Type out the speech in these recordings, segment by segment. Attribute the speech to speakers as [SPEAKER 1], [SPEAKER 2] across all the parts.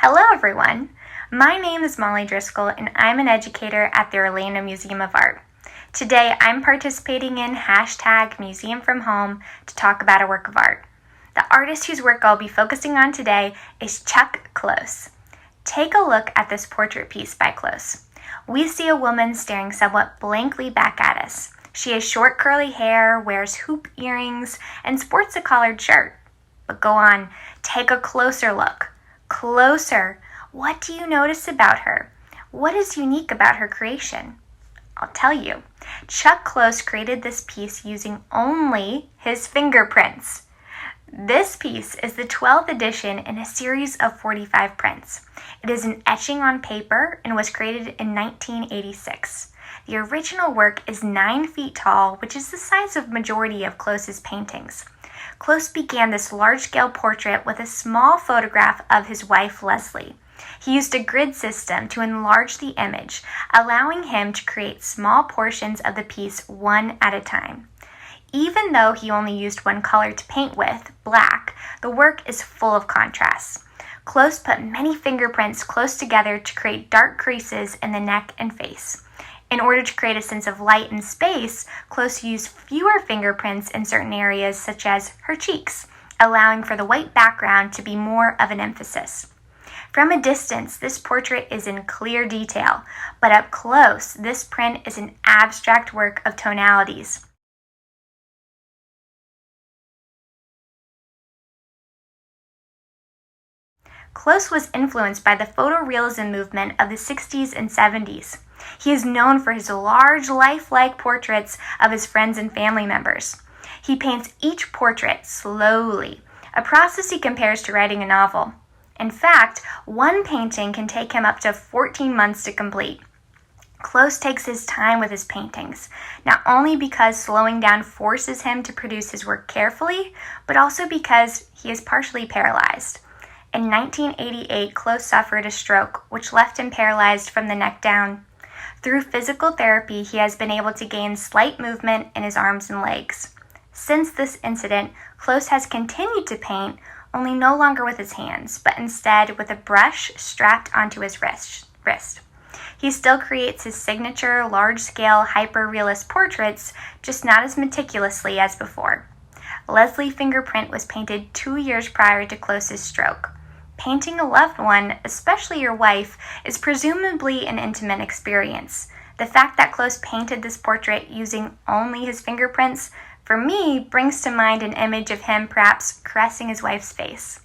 [SPEAKER 1] Hello everyone! My name is Molly Driscoll and I'm an educator at the Orlando Museum of Art. Today I'm participating in #MuseumFromHome to talk about a work of art. The artist whose work I'll be focusing on today is Chuck Close. Take a look at this portrait piece by Close. We see a woman staring somewhat blankly back at us. She has short curly hair, wears hoop earrings, and sports a collared shirt. But go on, take a closer look. Closer. What do you notice about her? What is unique about her creation? I'll tell you. Chuck Close created this piece using only his fingerprints. This piece is the 12th edition in a series of 45 prints. It is an etching on paper and was created in 1986. The original work is 9 feet tall, which is the size of majority of Close's paintings. Close began this large-scale portrait with a small photograph of his wife, Leslie. He used a grid system to enlarge the image, allowing him to create small portions of the piece one at a time. Even though he only used one color to paint with, black, the work is full of contrasts. Close put many fingerprints close together to create dark creases in the neck and face. In order to create a sense of light and space, Close used fewer fingerprints in certain areas, such as her cheeks, allowing for the white background to be more of an emphasis. From a distance, this portrait is in clear detail, but up close, this print is an abstract work of tonalities. Close was influenced by the photorealism movement of the 60s and 70s. He is known for his large, lifelike portraits of his friends and family members. He paints each portrait slowly, a process he compares to writing a novel. In fact, one painting can take him up to 14 months to complete. Close takes his time with his paintings, not only because slowing down forces him to produce his work carefully, but also because he is partially paralyzed. In 1988, Close suffered a stroke, which left him paralyzed from the neck down. Through physical therapy, he has been able to gain slight movement in his arms and legs. Since this incident, Close has continued to paint, only no longer with his hands, but instead with a brush strapped onto his wrist. He still creates his signature, large-scale, hyper-realist portraits, just not as meticulously as before. Leslie Fingerprint was painted 2 years prior to Close's stroke. Painting a loved one, especially your wife, is presumably an intimate experience. The fact that Close painted this portrait using only his fingerprints, for me, brings to mind an image of him perhaps caressing his wife's face.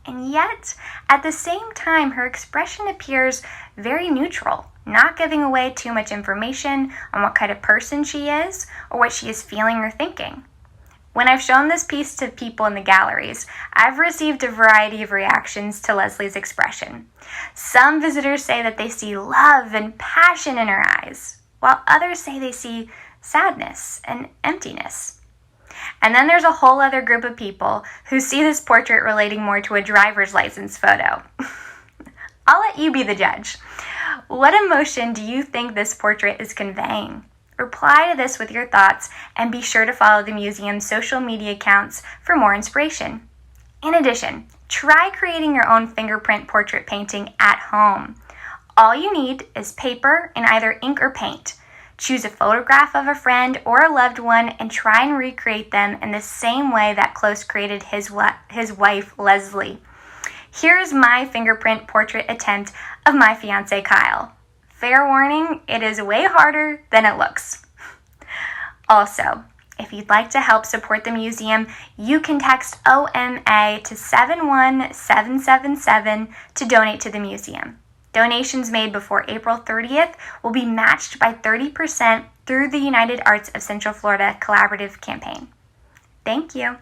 [SPEAKER 1] And yet, at the same time, her expression appears very neutral, not giving away too much information on what kind of person she is or what she is feeling or thinking. When I've shown this piece to people in the galleries, I've received a variety of reactions to Leslie's expression. Some visitors say that they see love and passion in her eyes, while others say they see sadness and emptiness. And then there's a whole other group of people who see this portrait relating more to a driver's license photo. I'll let you be the judge. What emotion do you think this portrait is conveying? Reply to this with your thoughts and be sure to follow the museum's social media accounts for more inspiration. In addition, try creating your own fingerprint portrait painting at home. All you need is paper and either ink or paint. Choose a photograph of a friend or a loved one and try and recreate them in the same way that Close created his wife, Leslie. Here's my fingerprint portrait attempt of my fiancé, Kyle. Fair warning, it is way harder than it looks. Also, if you'd like to help support the museum, you can text OMA to 71777 to donate to the museum. Donations made before April 30th will be matched by 30% through the United Arts of Central Florida Collaborative campaign. Thank you.